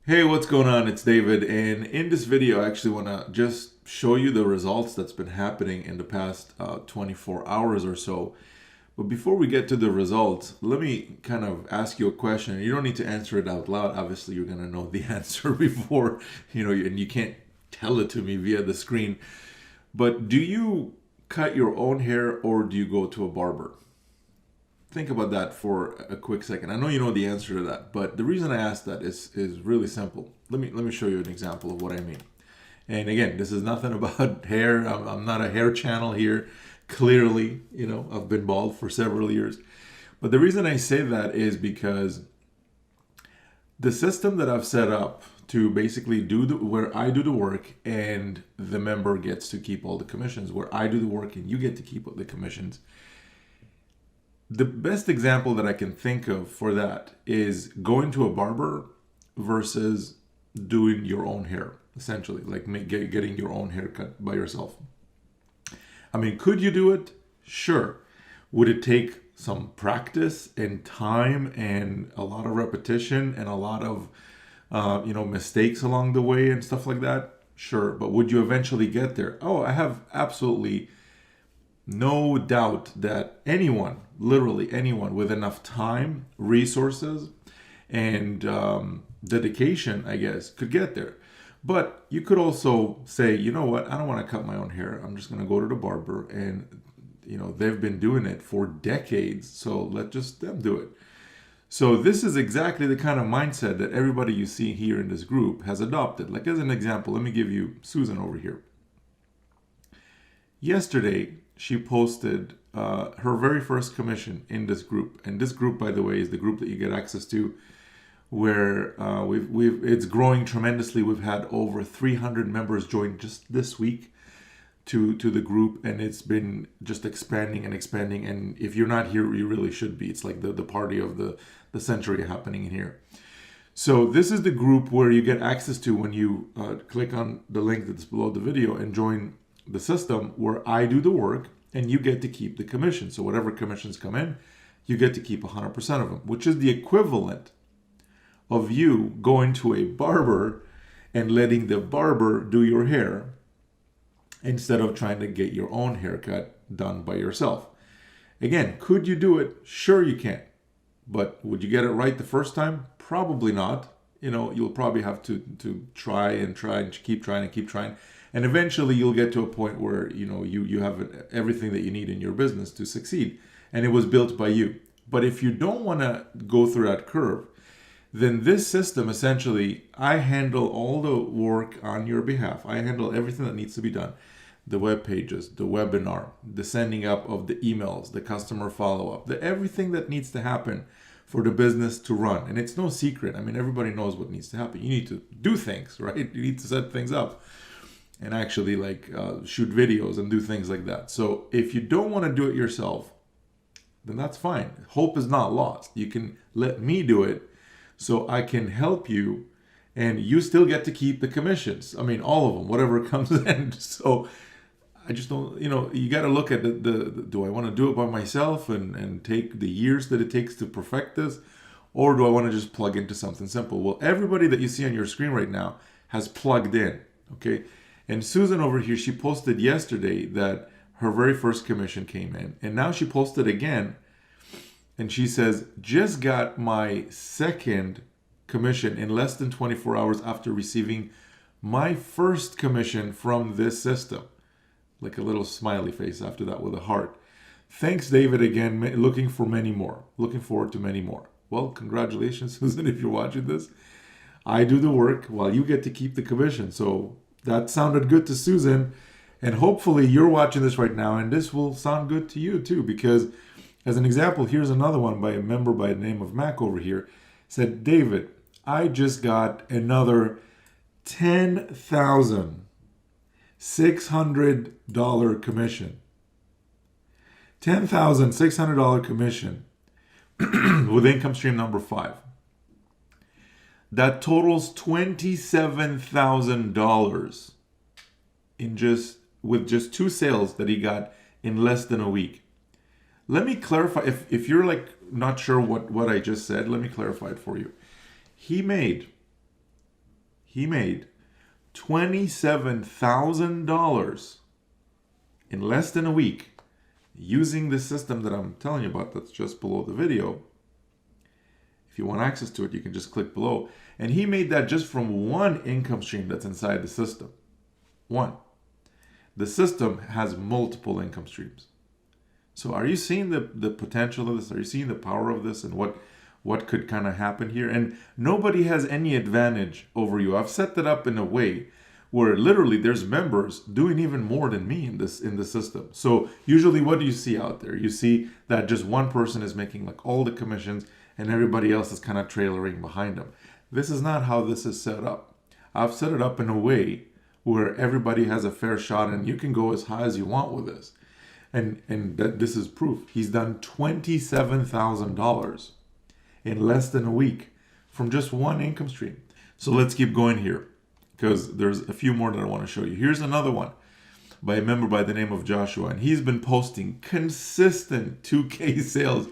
Hey, what's going on? It's David, and in this video, I actually want to just show you the results that's been happening in the past 24 hours or so. But before we get to the results, let me kind of ask you a question. You don't need to answer it out loud. Obviously, you're going to know the answer before, and you can't tell it to me via the screen. But do you cut your own hair or do you go to a barber? Think about that for a quick second. I know you know the answer to that, but the reason I ask that is really simple. Let me show you an example of what I mean. And again, this is nothing about hair. I'm not a hair channel here. Clearly, I've been bald for several years. But the reason I say that is because the system that I've set up to basically where I do the work and the member gets to keep all the commissions, where I do the work and you get to keep the commissions. The best example that I can think of for that is going to a barber versus doing your own hair, essentially, like getting your own haircut by yourself. I mean, could you do it? Sure. Would it take some practice and time and a lot of repetition and a lot of mistakes along the way and stuff like that? Sure. But would you eventually get there? Oh, I have absolutely no doubt that anyone, literally anyone with enough time, resources, and dedication, I guess, could get there. But you could also say, you know what, I don't want to cut my own hair. I'm just going to go to the barber, and they've been doing it for decades, so let just them do it. So this is exactly the kind of mindset that everybody you see here in this group has adopted. Like as an example, let me give you Susan over here. Yesterday, she posted her very first commission in this group, and this group, by the way, is the group that you get access to, where it's growing tremendously. We've had over 300 members join just this week to the group, and it's been just expanding and expanding. And if you're not here, you really should be. It's like the party of the century happening in here. So this is the group where you get access to when you click on the link that's below the video and join the system, where I do the work and you get to keep the commission. So whatever commissions come in, you get to keep 100% of them, which is the equivalent of you going to a barber and letting the barber do your hair instead of trying to get your own haircut done by yourself. Again, could you do it? Sure you can. But would you get it right the first time? Probably not. You'll probably have to try and keep trying and keep trying. And eventually you'll get to a point where you have everything that you need in your business to succeed. And it was built by you. But if you don't want to go through that curve, then this system, essentially, I handle all the work on your behalf. I handle everything that needs to be done. The web pages, the webinar, the sending up of the emails, the customer follow-up, everything that needs to happen for the business to run. And it's no secret. I mean, everybody knows what needs to happen. You need to do things, right? You need to set things up and actually shoot videos and do things like that. So if you don't want to do it yourself, then that's fine. Hope is not lost. You can let me do it so I can help you, and you still get to keep the commissions. I mean, all of them, whatever comes in. So I just don't, you got to look at do I want to do it by myself and take the years that it takes to perfect this? Or do I want to just plug into something simple? Well, everybody that you see on your screen right now has plugged in, okay? And Susan over here, she posted yesterday that her very first commission came in. And now she posted again. And she says, just got my second commission in less than 24 hours after receiving my first commission from this system. Like a little smiley face after that with a heart. Thanks, David, again. Looking for many more. Looking forward to many more. Well, congratulations, Susan, if you're watching this. I do the work while you get to keep the commission. So that sounded good to Susan. And hopefully you're watching this right now and this will sound good to you too, because as an example, here's another one by a member by the name of Mac over here. Said, David, I just got another $10,600 commission. $10,600 commission with income stream number 5. That totals $27,000 with just 2 sales that he got in less than a week. Let me clarify, if you're not sure what I just said, let me clarify it for you. He made he made $27,000 in less than a week using the system that I'm telling you about that's just below the video. If you want access to it, you can just click below. And he made that just from one income stream that's inside the system. One. The system has multiple income streams. So are you seeing the potential of this? Are you seeing the power of this and what could kind of happen here? And nobody has any advantage over you. I've set that up in a way where literally there's members doing even more than me in the system. So usually what do you see out there? You see that just one person is making like all the commissions and everybody else is kind of trailering behind them. This is not how this is set up. I've set it up in a way where everybody has a fair shot and you can go as high as you want with this. And that this is proof. He's done $27,000 in less than a week from just one income stream. So let's keep going here because there's a few more that I want to show you. Here's another one by a member by the name of Joshua, and he's been posting consistent 2K sales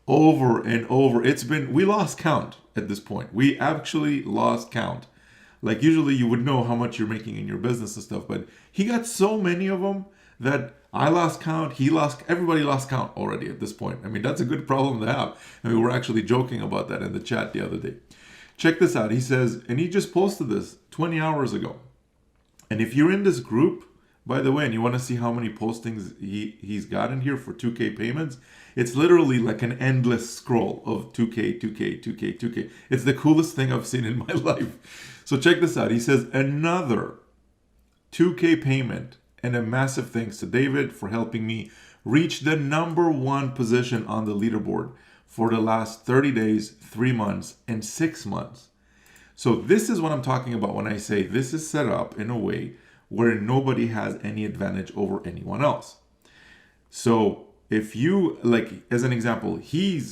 over and over. We lost count at this point. We actually lost count. Like usually you would know how much you're making in your business and stuff, but he got so many of them that I lost count, everybody lost count already at this point. I mean, that's a good problem to have. I mean, we're actually joking about that in the chat the other day. Check this out. He says, and he just posted this 20 hours ago. And if you're in this group, by the way, and you want to see how many postings he's got in here for 2K payments, it's literally like an endless scroll of 2K, 2K, 2K, 2K. It's the coolest thing I've seen in my life. So check this out. He says, another 2K payment, and a massive thanks to David for helping me reach the #1 position on the leaderboard for the last 30 days, 3 months, and 6 months. So this is what I'm talking about when I say this is set up in a way where nobody has any advantage over anyone else. So if you, like, as an example, he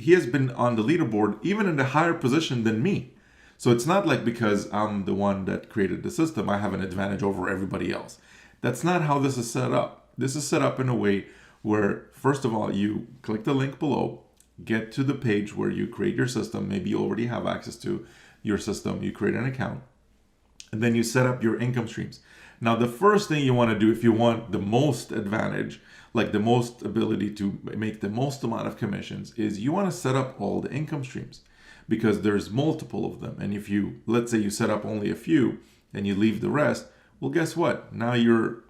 has been on the leaderboard even in a higher position than me. So it's not like because I'm the one that created the system, I have an advantage over everybody else. That's not how this is set up. This is set up in a way where, first of all, you click the link below, get to the page where you create your system. Maybe you already have access to your system. You create an account, and then you set up your income streams. Now, the first thing you want to do if you want the most advantage, like the most ability to make the most amount of commissions, is you want to set up all the income streams because there's multiple of them. And if you, let's say you set up only a few and you leave the rest, well, guess what? Now you're,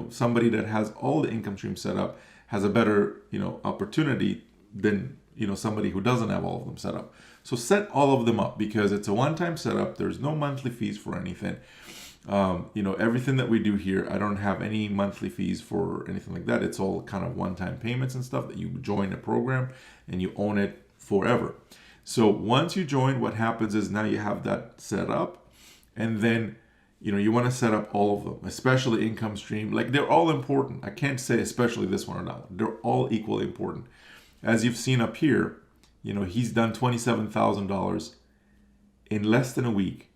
somebody that has all the income streams set up has a better, opportunity than, somebody who doesn't have all of them set up. So set all of them up because it's a one-time setup. There's no monthly fees for anything. Everything that we do here, I don't have any monthly fees for anything like that. It's all kind of one-time payments and stuff that you join a program and you own it forever. So once you join, what happens is now you have that set up, and then you want to set up all of them, especially income stream. Like, they're all important. I can't say especially this one or that one. They're all equally important. As you've seen up here, he's done $27,000 in less than a week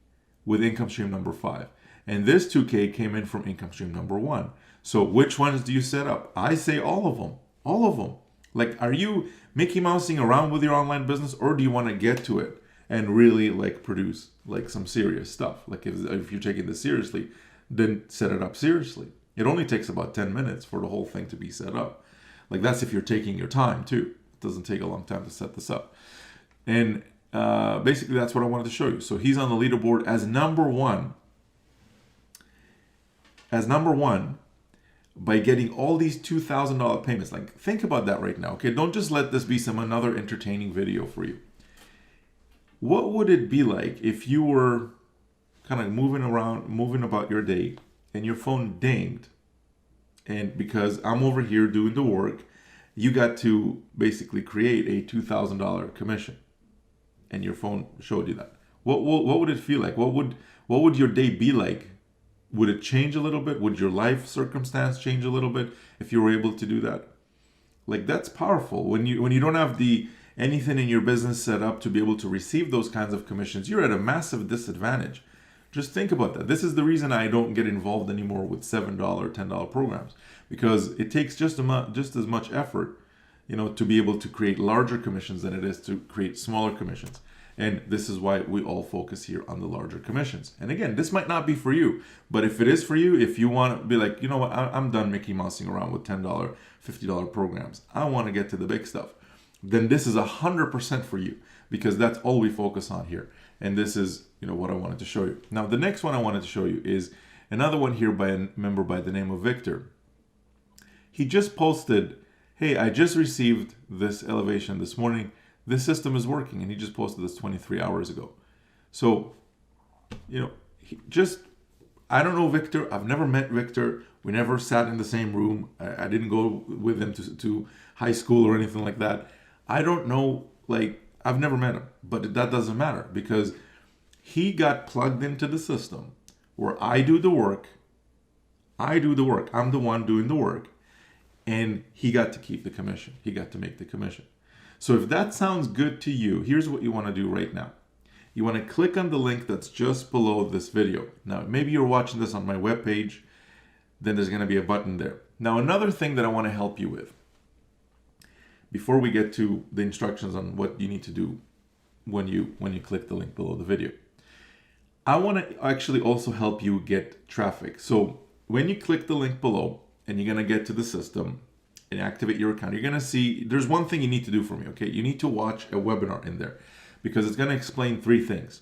with income stream number 5. And this 2K came in from income stream number 1. So which ones do you set up? I say all of them. All of them. Like, are you Mickey Mousing around with your online business, or do you want to get to it and really produce some serious stuff? Like, if you're taking this seriously, then set it up seriously. It only takes about 10 minutes for the whole thing to be set up. Like, that's if you're taking your time too. It doesn't take a long time to set this up. And basically that's what I wanted to show you. So he's on the leaderboard as number one. By getting all these $2,000 payments. Like, think about that right now. Okay, don't just let this be another entertaining video for you. What would it be like if you were kind of moving about your day, and your phone dinged, and because I'm over here doing the work, you got to basically create a $2,000 commission, and your phone showed you that? What would it feel like? What would your day be like? Would it change a little bit? Would your life circumstance change a little bit if you were able to do that? Like, that's powerful. When you don't have anything in your business set up to be able to receive those kinds of commissions, you're at a massive disadvantage. Just think about that. This is the reason I don't get involved anymore with $7, $10 programs, because it takes just as much effort, to be able to create larger commissions than it is to create smaller commissions. And this is why we all focus here on the larger commissions. And again, this might not be for you, but if it is for you, if you want to be like, you know what, I'm done Mickey Mousing around with $10, $50 programs. I want to get to the big stuff. Then this is 100% for you, because that's all we focus on here. And this is, what I wanted to show you. Now, the next one I wanted to show you is another one here by a member by the name of Victor. He just posted, hey, I just received this elevation this morning. This system is working. And he just posted this 23 hours ago. So, I don't know Victor. I've never met Victor. We never sat in the same room. I didn't go with him to high school or anything like that. I don't know, I've never met him, but that doesn't matter, because he got plugged into the system where I do the work. I'm the one doing the work. And he got to keep the commission. He got to make the commission. So if that sounds good to you, here's what you want to do right now. You want to click on the link that's just below this video. Now, maybe you're watching this on my webpage, then there's going to be a button there. Now, another thing that I want to help you with, before we get to the instructions on what you need to do when you click the link below the video, I want to actually also help you get traffic. So when you click the link below and you're going to get to the system and activate your account, you're going to see there's one thing you need to do for me, okay? You need to watch a webinar in there, because it's going to explain 3 things.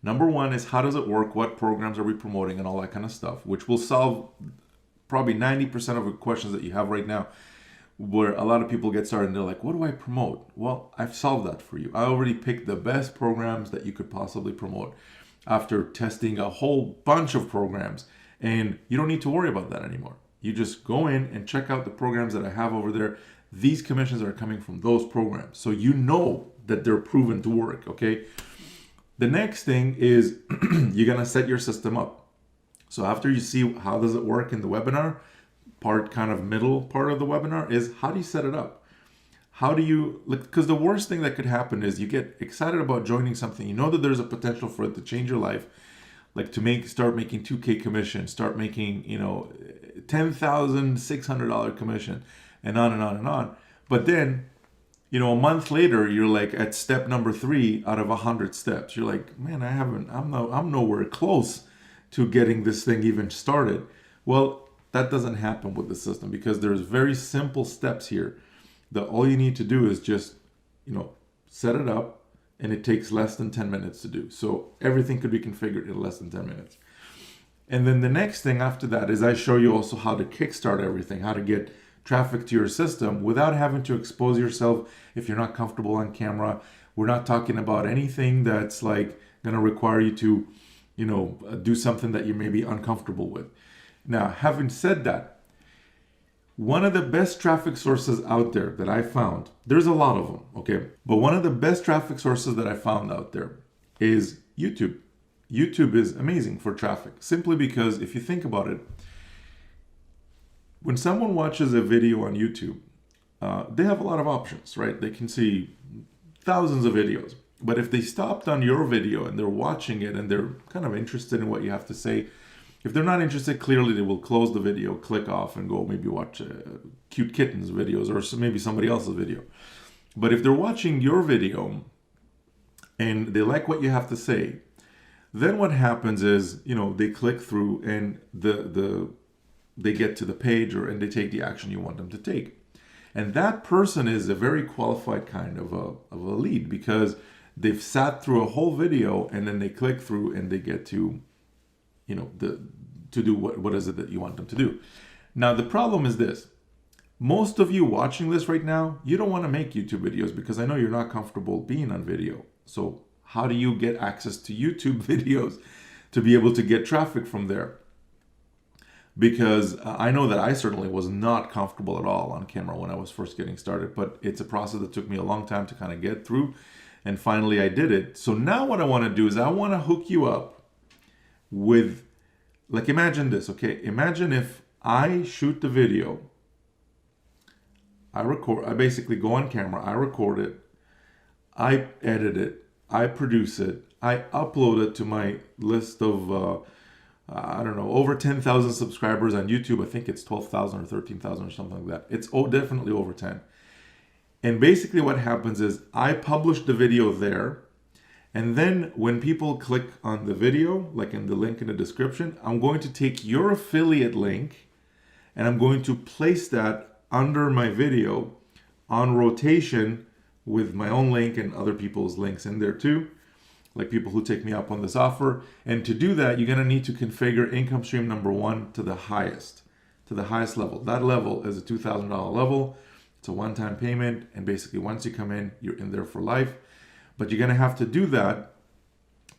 Number 1 is how does it work, what programs are we promoting, and all that kind of stuff, which will solve probably 90% of the questions that you have right now, where a lot of people get started and they're like, what do I promote? Well, I've solved that for you. I already picked the best programs that you could possibly promote after testing a whole bunch of programs, and you don't need to worry about that anymore. You just go in and check out the programs that I have over there. These commissions are coming from those programs, so you know that they're proven to work, okay? The next thing is you're gonna set your system up. So after you see how does it work in the webinar, middle part of the webinar is how do you set it up? How do you, because the worst thing that could happen is you get excited about joining something, you know that there's a potential for it to change your life, like to start making 2K commission, start making, $10,600 commission, and on and on and on. But then, a month later, you're like at step number 3 out of 100 steps. You're like, man, I'm nowhere close to getting this thing even started. Well, that doesn't happen with the system, because there's very simple steps here that all you need to do is just, set it up, and it takes less than 10 minutes to do. So everything could be configured in less than 10 minutes. And then the next thing after that is I show you also how to kickstart everything, how to get traffic to your system without having to expose yourself if you're not comfortable on camera. We're not talking about anything that's like going to require you to, do something that you may be uncomfortable with. Now, having said that, one of the best traffic sources out there that I found, there's a lot of them, okay? But one of the best traffic sources that I found out there is YouTube. YouTube is amazing for traffic, simply because if you think about it, when someone watches a video on YouTube, they have a lot of options, right? They can see thousands of videos. But if they stopped on your video and they're watching it and they're kind of interested in what you have to say, if they're not interested, clearly they will close the video, click off, and go maybe watch cute kittens videos or maybe somebody else's video. But if they're watching your video and they like what you have to say, then what happens is, they click through and they get to the page and they take the action you want them to take. And that person is a very qualified kind of a lead, because they've sat through a whole video and then they click through and they get to, to do what is it that you want them to do. Now, the problem is this. Most of you watching this right now, you don't want to make YouTube videos, because I know you're not comfortable being on video. So how do you get access to YouTube videos to be able to get traffic from there? Because I know that I certainly was not comfortable at all on camera when I was first getting started, but it's a process that took me a long time to kind of get through, and finally I did it. So now what I want to do is I want to hook you up with, like, imagine this, okay? Imagine if I shoot the video, I basically go on camera, I record it, I edit it, I produce it, I upload it to my list of, over 10,000 subscribers on YouTube. I think it's 12,000 or 13,000 or something like that. It's definitely over 10. And basically what happens is I publish the video there, And then when people click on the video, like in the link in the description, I'm going to take your affiliate link and I'm going to place that under my video on rotation with my own link and other people's links in there too, like people who take me up on this offer. And to do that, you're going to need to configure income stream number 1 to the highest level. That level is a $2,000 level. It's a one-time payment. And basically once you come in, you're in there for life. But you're going to have to do that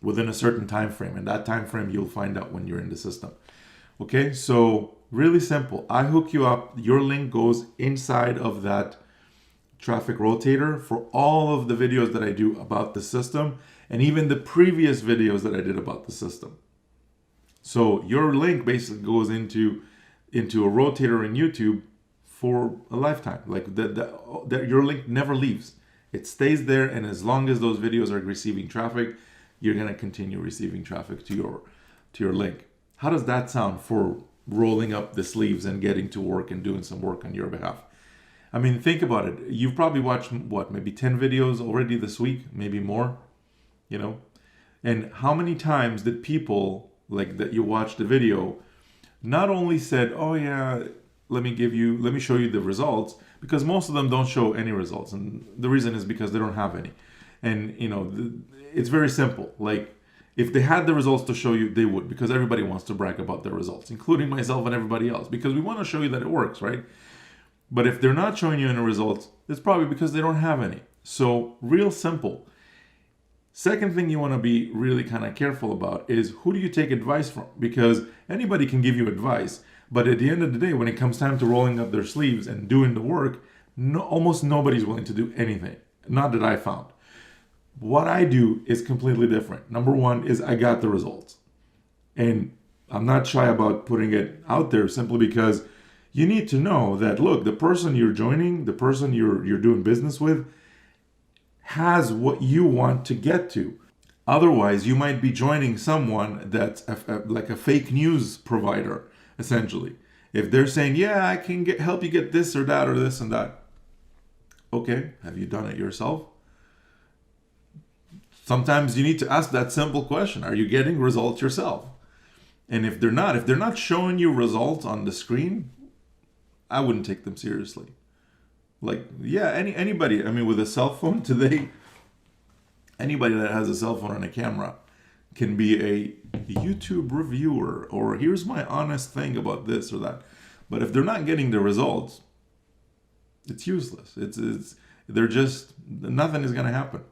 within a certain time frame. And that time frame you'll find out when you're in the system. Okay, so really simple. I hook you up. Your link goes inside of that traffic rotator for all of the videos that I do about the system and even the previous videos that I did about the system. So your link basically goes into a rotator in YouTube for a lifetime. Like your link never leaves. It stays there, and as long as those videos are receiving traffic, you're going to continue receiving traffic to your link. How does that sound for rolling up the sleeves and getting to work and doing some work on your behalf? I mean, think about it. You've probably watched, maybe 10 videos already this week, maybe more, And how many times did people, like that you watched the video, not only said, oh yeah, let me show you the results, because most of them don't show any results. And the reason is because they don't have any. And, it's very simple. Like, if they had the results to show you, they would, because everybody wants to brag about their results, including myself and everybody else, because we want to show you that it works, right? But if they're not showing you any results, it's probably because they don't have any. So real simple. Second thing you want to be really kind of careful about is who do you take advice from? Because anybody can give you advice, but at the end of the day, when it comes time to rolling up their sleeves and doing the work, almost nobody's willing to do anything. Not that I found. What I do is completely different. Number one is I got the results. And I'm not shy about putting it out there simply because you need to know that, look, the person you're joining, the person you're doing business with, has what you want to get to. Otherwise, you might be joining someone that's like a fake news provider, essentially. If they're saying, yeah, I can help you get this or that or this and that. Okay, have you done it yourself? Sometimes you need to ask that simple question. Are you getting results yourself? And if they're not showing you results on the screen, I wouldn't take them seriously. Like, yeah, anybody, I mean, with a cell phone today, anybody that has a cell phone and a camera can be a YouTube reviewer, or here's my honest thing about this or that. But if they're not getting the results, it's useless. They're just, nothing is going to happen.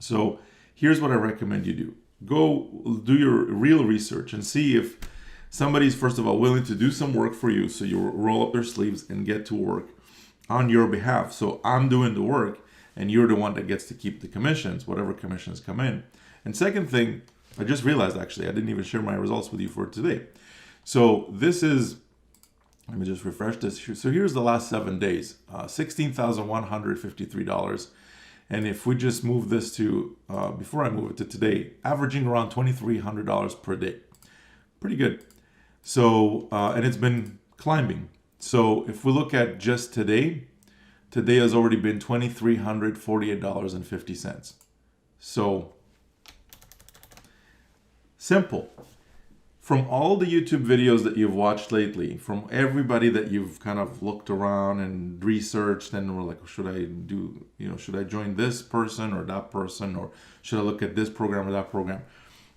So here's what I recommend you do. Go do your real research and see if somebody's, first of all, willing to do some work for you, so you roll up their sleeves and get to work on your behalf. So I'm doing the work and you're the one that gets to keep the commissions, whatever commissions come in. And second thing, I just realized, actually, I didn't even share my results with you for today. So this is, let me just refresh this. So here's the last 7 days, $16,153. And if we just move this to, before I move it to today, averaging around $2,300 per day. Pretty good. So, and it's been climbing. So if we look at just today has already been $2,348.50. So simple. From all the YouTube videos that you've watched lately, from everybody that you've kind of looked around and researched and were like, should I join this person or that person, or should I look at this program or that program?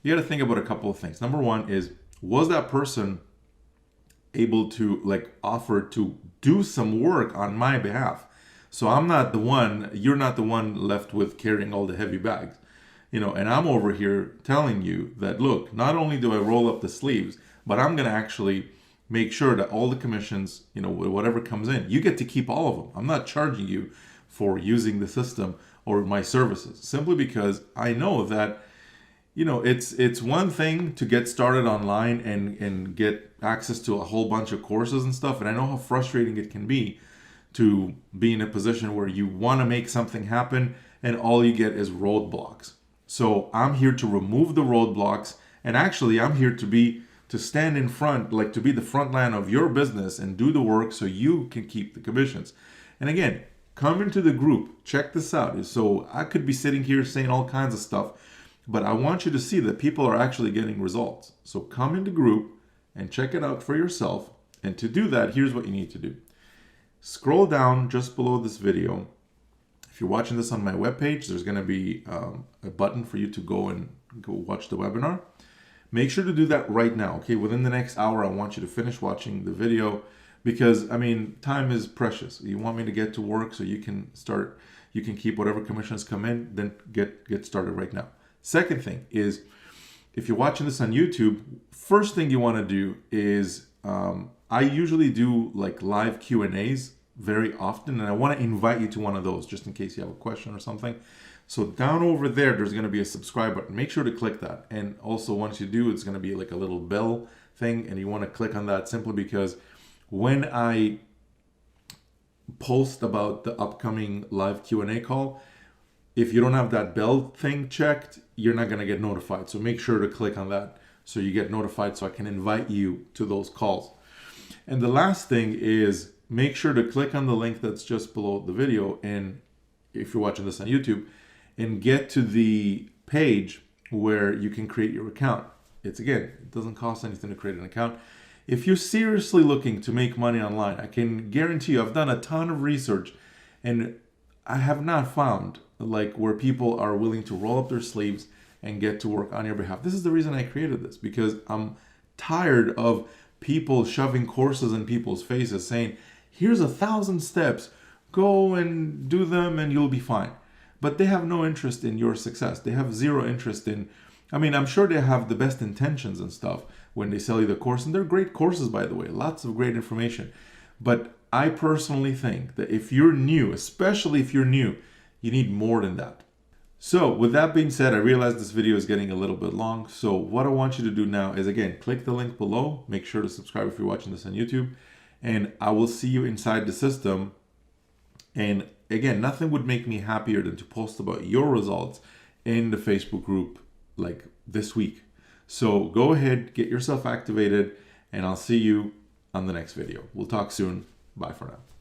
You got to think about a couple of things. Number one is, was that person able to offer to do some work on my behalf? So I'm not the one, you're not the one left with carrying all the heavy bags. And I'm over here telling you that, look, not only do I roll up the sleeves, but I'm going to actually make sure that all the commissions, whatever comes in, you get to keep all of them. I'm not charging you for using the system or my services, simply because I know that, it's one thing to get started online and get access to a whole bunch of courses and stuff. And I know how frustrating it can be to be in a position where you want to make something happen and all you get is roadblocks. So I'm here to remove the roadblocks, and actually I'm here to stand in front, to be the front line of your business and do the work so you can keep the commissions. And again, come into the group, check this out. So I could be sitting here saying all kinds of stuff, but I want you to see that people are actually getting results. So come into group and check it out for yourself. And to do that, here's what you need to do. Scroll down just below this video. If you're watching this on my webpage, there's going to be a button for you to go watch the webinar. Make sure to do that right now, okay? Within the next hour, I want you to finish watching the video because, I mean, time is precious. You want me to get to work so you can keep whatever commissions come in, then get started right now. Second thing is, if you're watching this on YouTube, first thing you want to do is, I usually do like live Q&As very often, and I want to invite you to one of those just in case you have a question or something. So down over there's going to be a subscribe button. Make sure to click that. And also once you do, it's going to be like a little bell thing, and you want to click on that simply because when I post about the upcoming live Q&A call, if you don't have that bell thing checked, you're not going to get notified. So make sure to click on that so you get notified so I can invite you to those calls. And the last thing is make sure to click on the link that's just below the video, and if you're watching this on YouTube, and get to the page where you can create your account. It doesn't cost anything to create an account. If you're seriously looking to make money online, I can guarantee you, I've done a ton of research and I have not found like where people are willing to roll up their sleeves and get to work on your behalf. This is the reason I created this, because I'm tired of people shoving courses in people's faces saying, here's 1,000 steps, go and do them and you'll be fine. But they have no interest in your success. They have zero interest in, I mean, I'm sure they have the best intentions and stuff when they sell you the course. And they're great courses, by the way, lots of great information. But I personally think that if you're new, especially if you're new, you need more than that. So with that being said, I realize this video is getting a little bit long. So what I want you to do now is, again, click the link below. Make sure to subscribe if you're watching this on YouTube. And I will see you inside the system. And again, nothing would make me happier than to post about your results in the Facebook group like this week. So go ahead, get yourself activated, and I'll see you on the next video. We'll talk soon. Bye for now.